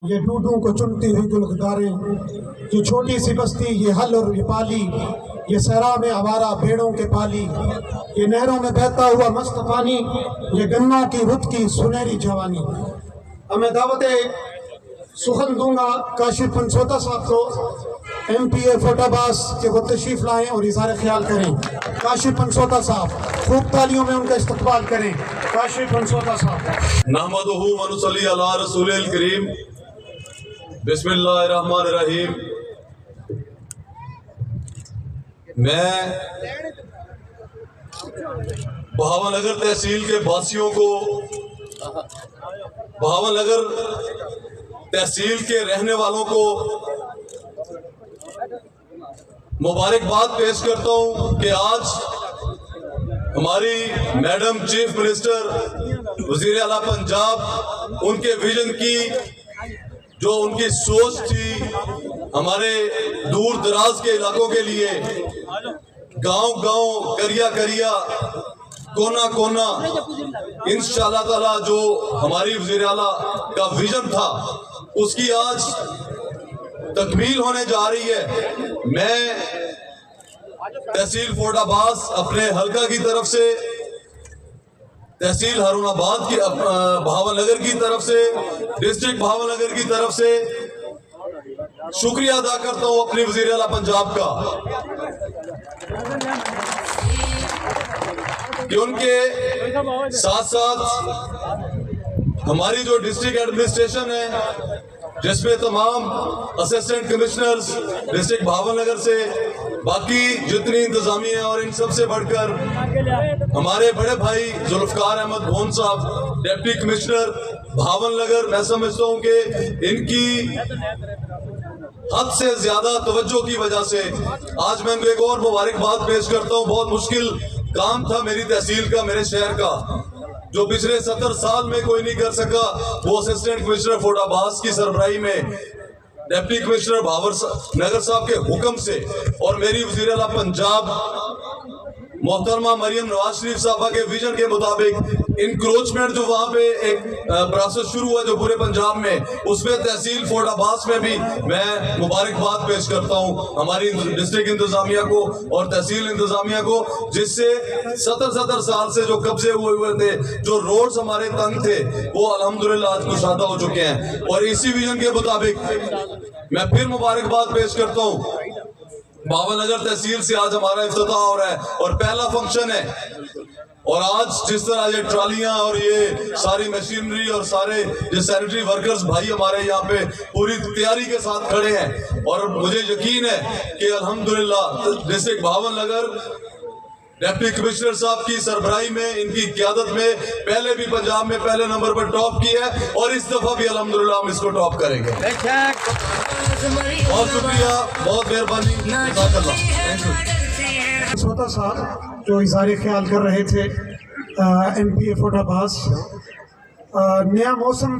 ये डूडू को चुनती हुई गुलगुदारें, ये छोटी सी बस्ती, ये हल और ये पाली, ये सहरा में आवारा भेड़ों के पाली, ये नहरों में बहता हुआ मस्त पानी, ये गन्ना की रुत की सुनहरी जवानी। अब मैं दावत सुखन दूंगा काशिफ पंचोता साहब को, MPA फोटाबास के वो तशरीफ लाएं और इज़हार ख्याल करें। काशिफ पंचोता साहब, खूब तालियों में उनका इस्तकबाल करें। काशिफ पंचोता साहब। नहमदुहु व नुसल्ली अला रसूलिल करीम। बिस्मिल्लाहिर्रहमानिर्रहीम। मैं बहावलनगर तहसील के वासियों को, बहावलनगर तहसील के रहने वालों को मुबारकबाद पेश करता हूं कि आज हमारी मैडम चीफ मिनिस्टर वजीर आला पंजाब, उनके विजन की जो उनकी सोच थी हमारे दूर दराज के इलाकों के लिए, गांव गांव, करिया करिया, कोना कोना, इंशाअल्लाह ताला जो हमारी वजीर आला का विजन था उसकी आज तकमील होने जा रही है। मैं तहसील फोटाबास अपने हल्का की तरफ से, तहसील हारूनाबाद की, बहावलनगर की तरफ से, डिस्ट्रिक्ट बहावलनगर की तरफ से शुक्रिया अदा करता हूं अपनी वजीर आला पंजाब का कि उनके साथ साथ हमारी जो डिस्ट्रिक्ट एडमिनिस्ट्रेशन है, जिसमें तमाम असिस्टेंट कमिश्नर्स डिस्ट्रिक्ट बहावलनगर से, बाकी जितनी इंतजामिया, और इन सबसे बढ़कर हमारे बड़े भाई जुल्फकार अहमद भोन साहब, डिप्टी कमिश्नर बहावलनगर, मैं समझता हूं कि इनकी हद से ज्यादा तवज्जो की वजह से आज मैं इनको एक और मुबारकबाद पेश करता हूं। बहुत मुश्किल काम था मेरी तहसील का, मेरे शहर का, जो पिछले 70 साल में कोई नहीं कर सका, वो असिस्टेंट कमिश्नर फोटाबास की सरबराही में डिप्टी कमिश्नर बहावलनगर साहब के हुक्म से और मेरी वजीर आला पंजाब मोहतरमा मरियम नवाज शरीफ साहबा के विजन के मुताबिक इंक्रोचमेंट जो वहां पे एक प्रोसेस शुरू हुआ जो पूरे पंजाब में, उसमें तहसील फोटाबास में भी मैं मुबारकबाद पेश करता हूं हमारी डिस्ट्रिक्ट इंतजामिया को और तहसील इंतजामिया को, जिससे 70 साल से जो कब्जे हुए थे, जो रोड्स हमारे तंग थे, वो अल्हम्दुलिल्लाह आज कुशादा हो चुके हैं। और इसी विजन के मुताबिक मैं फिर मुबारकबाद पेश करता हूं। बहावलनगर तहसील से आज हमारा इफ्तिताह हो रहा है और पहला फंक्शन है, और आज जिस तरह ये ट्रालियां और ये सारी मशीनरी और सारे जो सैनिटरी वर्कर्स भाई हमारे यहाँ पे पूरी तैयारी के साथ खड़े हैं, और मुझे यकीन है कि अल्हम्दुलिल्लाह डिस्ट्रिक्ट बहावलनगर डिप्टी कमिश्नर साहब की सरबराही में, इनकी क़यादत में पहले भी पंजाब में पहले नंबर पर टॉप किया है और इस दफा भी अल्हम्दुलिल्लाह हम इसको टॉप करेंगे। बहुत शुक्रिया, बहुत मेहरबानी, छोटा साहब जो इज़हार ख्याल कर रहे थे, MPA फोटाबास, नया मौसम